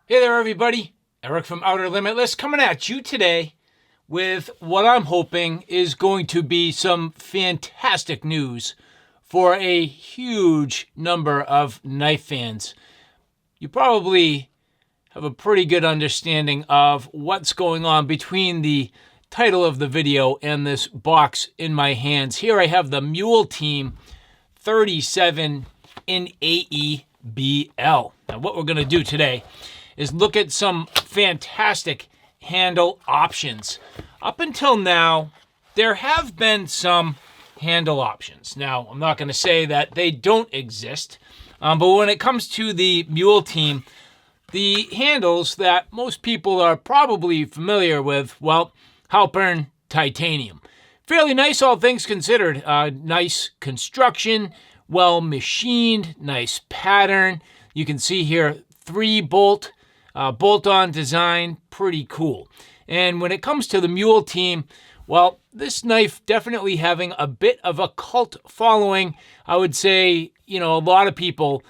Hey there, everybody. Eric from Outer Limitless coming at you today with what I'm hoping is going to be some fantastic news for a huge number of knife fans. You probably have a pretty good understanding of what's going on between the title of the video and this box in my hands. Here I have the Mule Team 37 in AEB-L. Now what we're going to do today is look at some fantastic handle options. Up until now, there have been some handle options. Now, I'm not going to say that they don't exist, but when it comes to the Mule Team, the handles that most people are probably familiar with, well, Halpern Titanium. Fairly nice, all things considered. Nice construction, well machined, nice pattern. You can see here 3-bolt bolt-on design, pretty cool. And when it comes to the Mule Team, well, this knife definitely having a bit of a cult following. I would say, a lot of people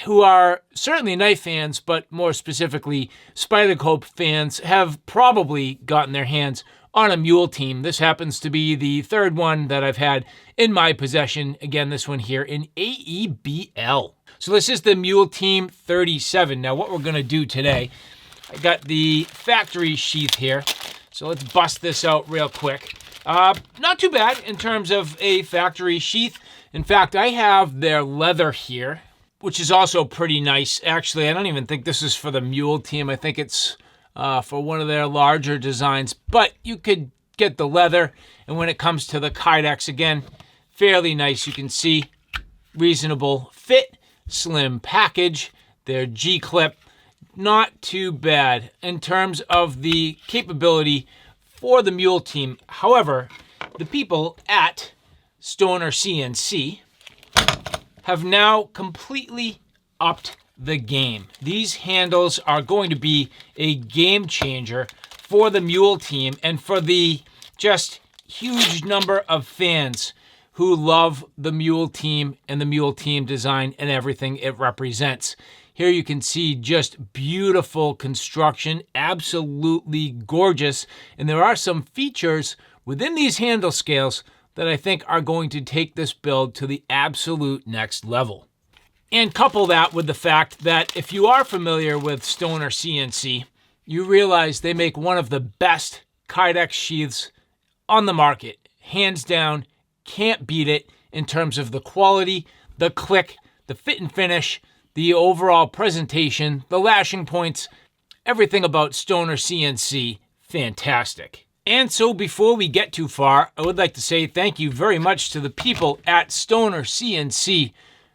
who are certainly knife fans, but more specifically Spyderco fans, have probably gotten their hands on a Mule Team. This happens to be the third one that I've had in my possession. Again, this one here in AEB-L. So this is the Mule Team 37. Now what we're going to do today, I got the factory sheath here. So let's bust this out real quick. Not too bad in terms of a factory sheath. In fact, I have their leather here, which is also pretty nice. Actually, I don't even think this is for the Mule Team. I think it's for one of their larger designs. But you could get the leather. And when it comes to the Kydex, again, fairly nice. You can see reasonable fit. Slim package, their G-clip, not too bad in terms of the capability for the Mule Team. However, the people at Stoner CNC have now completely upped the game. These handles are going to be a game changer for the Mule Team and for the just huge number of fans who love the Mule Team and the Mule Team design and everything it represents. Here you can see just beautiful construction, absolutely gorgeous. And there are some features within these handle scales that I think are going to take this build to the absolute next level. And couple that with the fact that if you are familiar with Stoner CNC, you realize they make one of the best Kydex sheaths on the market. Hands down, can't beat it in terms of the quality, the click, the fit and finish, the overall presentation, the lashing points, everything about Stoner CNC, fantastic. And so before we get too far, I would like to say thank you very much to the people at Stoner CNC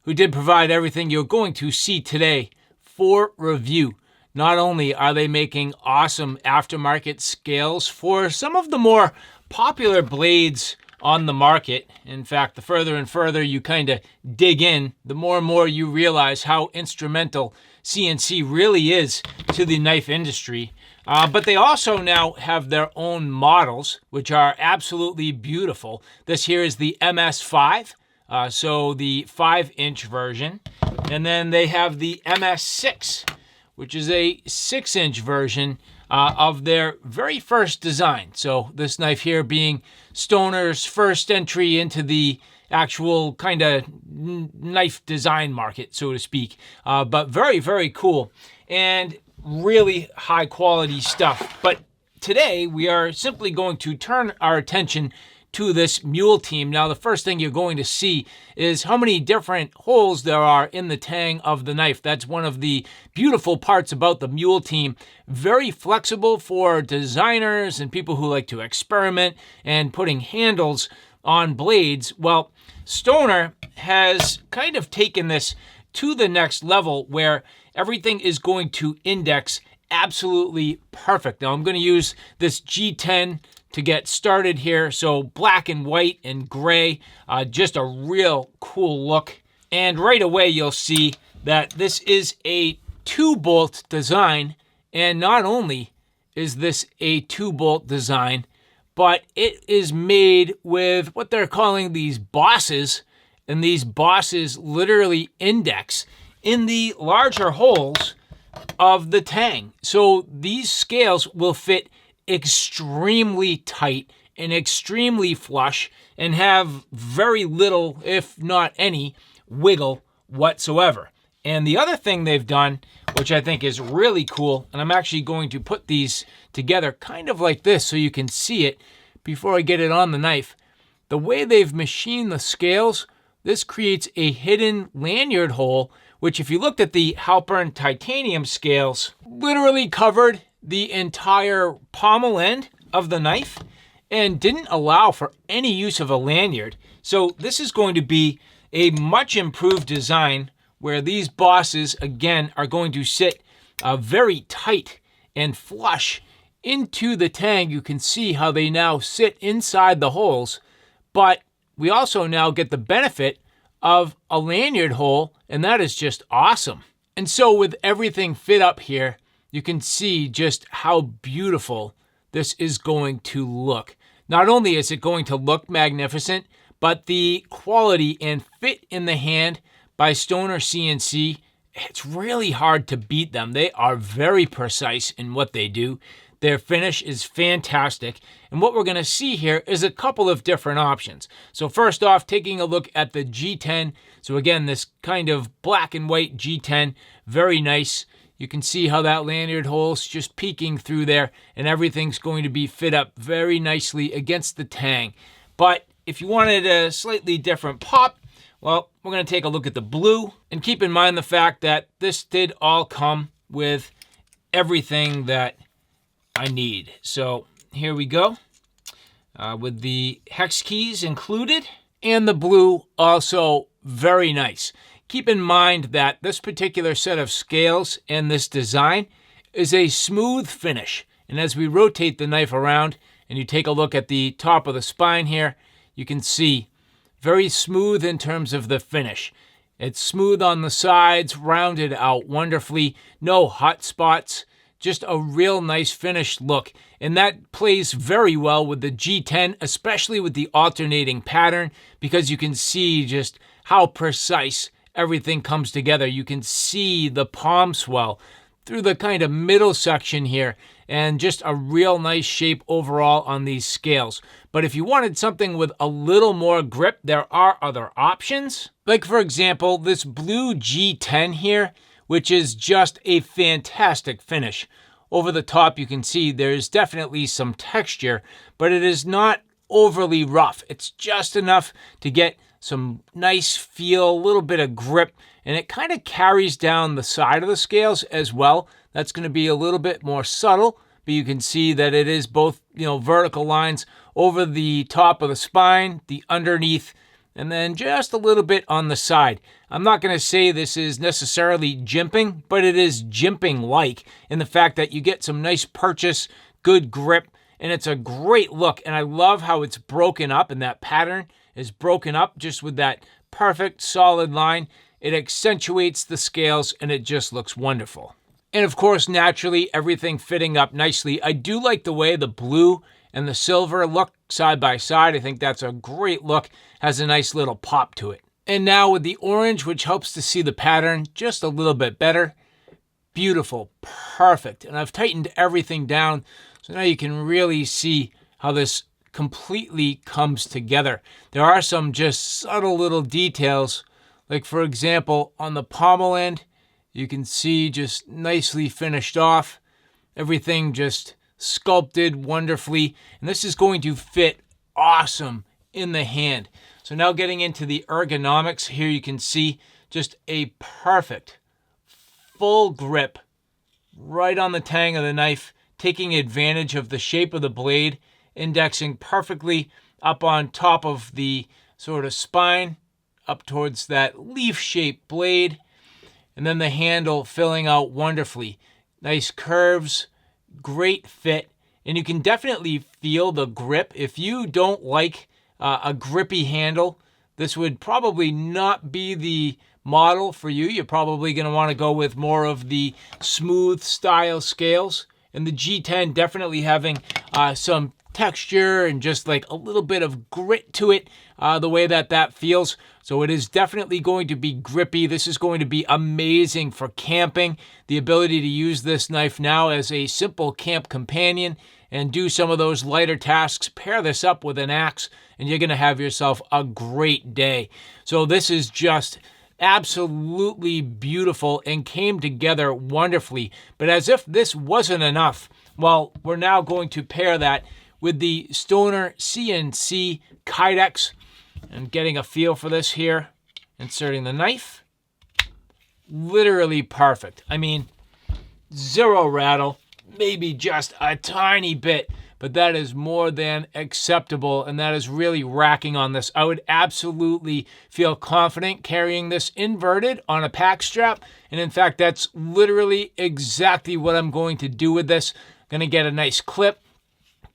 who did provide everything you're going to see today for review. Not only are they making awesome aftermarket scales for some of the more popular blades on the market. In fact, the further and further you kind of dig in, the more and more you realize how instrumental CNC really is to the knife industry. But they also now have their own models, which are absolutely beautiful. This here is the MS-5, so the 5-inch version. And then they have the MS-6, which is a 6-inch version of their very first design. So this knife here being Stoner's first entry into the actual kind of knife design market, so to speak. But very, very cool and really high quality stuff. But today we are simply going to turn our attention to this Mule Team. Now, the first thing you're going to see is how many different holes there are in the tang of the knife. That's one of the beautiful parts about the Mule Team. Very flexible for designers and people who like to experiment and putting handles on blades. Well, Stoner has kind of taken this to the next level where everything is going to index absolutely perfect. Now, I'm going to use this G10 to get started here. So black and white and gray, just a real cool look. And right away you'll see that this is a 2-bolt design. And not only is this a 2-bolt design, but it is made with what they're calling these bosses. And these bosses literally index in the larger holes of the tang. So these scales will fit extremely tight and extremely flush and have very little, if not any, wiggle whatsoever. And the other thing they've done, which I think is really cool, and I'm actually going to put these together kind of like this so you can see it before I get it on the knife. The way they've machined the scales, this creates a hidden lanyard hole, which if you looked at the Halpern Titanium scales, literally covered the entire pommel end of the knife and didn't allow for any use of a lanyard. So this is going to be a much improved design where these bosses, again, are going to sit very tight and flush into the tang. You can see how they now sit inside the holes, but we also now get the benefit of a lanyard hole, and that is just awesome. And so with everything fit up here, you can see just how beautiful this is going to look. Not only is it going to look magnificent, but the quality and fit in the hand by Stoner CNC, it's really hard to beat them. They are very precise in what they do. Their finish is fantastic. And what we're going to see here is a couple of different options. So first off, taking a look at the G10. So again, this kind of black and white G10, very nice. You can see how that lanyard hole's just peeking through there, and everything's going to be fit up very nicely against the tang. But if you wanted a slightly different pop, well, we're going to take a look at the blue, and keep in mind the fact that this did all come with everything that I need. So here we go, with the hex keys included, and the blue also very nice. Keep in mind that this particular set of scales and this design is a smooth finish. And as we rotate the knife around and you take a look at the top of the spine here, you can see very smooth in terms of the finish. It's smooth on the sides, rounded out wonderfully, no hot spots, just a real nice finished look. And that plays very well with the G10, especially with the alternating pattern, because you can see just how precise everything comes together. You can see the palm swell through the kind of middle section here, and just a real nice shape overall on these scales. But if you wanted something with a little more grip, there are other options. Like for example, this blue G10 here, which is just a fantastic finish. Over the top, you can see there's definitely some texture, but it is not overly rough. It's just enough to get some nice feel, a little bit of grip, and it kind of carries down the side of the scales as well. That's going to be a little bit more subtle, but you can see that it is both, vertical lines over the top of the spine, the underneath, and then just a little bit on the side. I'm not going to say this is necessarily jimping, but it is jimping-like in the fact that you get some nice purchase, good grip, and it's a great look. And I love how it's broken up, and that pattern is broken up just with that perfect solid line. It accentuates the scales, and it just looks wonderful. And of course, naturally, everything fitting up nicely. I do like the way the blue and the silver look side by side. I think that's a great look. Has a nice little pop to it. And now with the orange, which helps to see the pattern just a little bit better. Beautiful, perfect. And I've tightened everything down, so now you can really see how this completely comes together. There are some just subtle little details, like for example, on the pommel end, you can see just nicely finished off. Everything just sculpted wonderfully, and this is going to fit awesome in the hand. So now getting into the ergonomics, here you can see just a perfect full grip right on the tang of the knife, taking advantage of the shape of the blade, indexing perfectly up on top of the sort of spine, up towards that leaf-shaped blade, and then the handle filling out wonderfully. Nice curves, great fit, and you can definitely feel the grip. If you don't like a grippy handle, this would probably not be the model for you. You're probably going to want to go with more of the smooth style scales, and the G10 definitely having some texture and just like a little bit of grit to it, the way that feels. So it is definitely going to be grippy. This is going to be amazing for camping. The ability to use this knife now as a simple camp companion and do some of those lighter tasks. Pair this up with an axe and you're going to have yourself a great day. So this is just absolutely beautiful and came together wonderfully. But as if this wasn't enough, well, we're now going to pair that with the Stoner CNC Kydex. And getting a feel for this here, inserting the knife, literally perfect. I mean, zero rattle, maybe just a tiny bit, but that is more than acceptable, and that is really racking on this. I would absolutely feel confident carrying this inverted on a pack strap, and in fact, that's literally exactly what I'm going to do with this. I'm going to get a nice clip,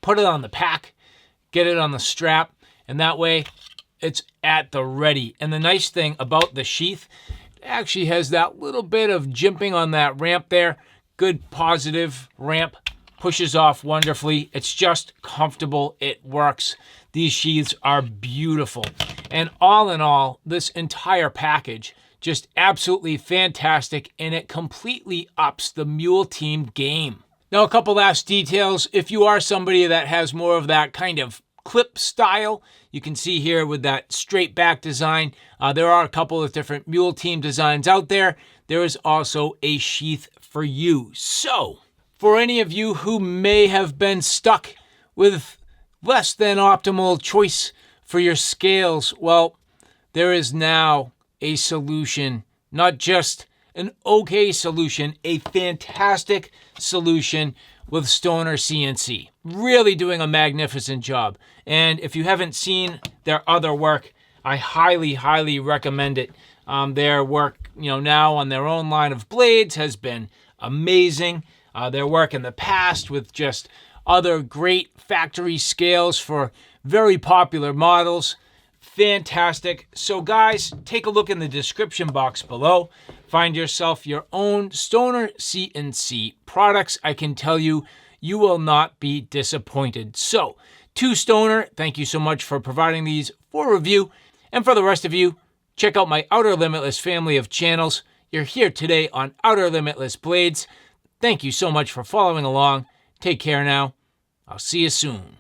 put it on the pack, get it on the strap, and that way it's at the ready. And the nice thing about the sheath, it actually has that little bit of jimping on that ramp there. Good positive ramp, pushes off wonderfully. It's just comfortable. It works. These sheaths are beautiful. And all in all, this entire package, just absolutely fantastic, and it completely ups the Mule Team game. Now, a couple last details. If you are somebody that has more of that kind of clip style, you can see here with that straight back design, there are a couple of different Mule Team designs out there. There is also a sheath for you. So for any of you who may have been stuck with less than optimal choice for your scales, well, there is now a solution, not just an okay solution, a fantastic solution with Stoner CNC. Really doing a magnificent job. And if you haven't seen their other work, I highly, highly recommend it. Their work, now on their own line of blades has been amazing. Their work in the past with just other great factory scales for very popular models. Fantastic. So guys, take a look in the description box below. Find yourself your own Stoner CNC products. I can tell you, you will not be disappointed. So, to Stoner, thank you so much for providing these for review. And for the rest of you, check out my Outer Limitless family of channels. You're here today on Outer Limitless Blades. Thank you so much for following along. Take care now. I'll see you soon.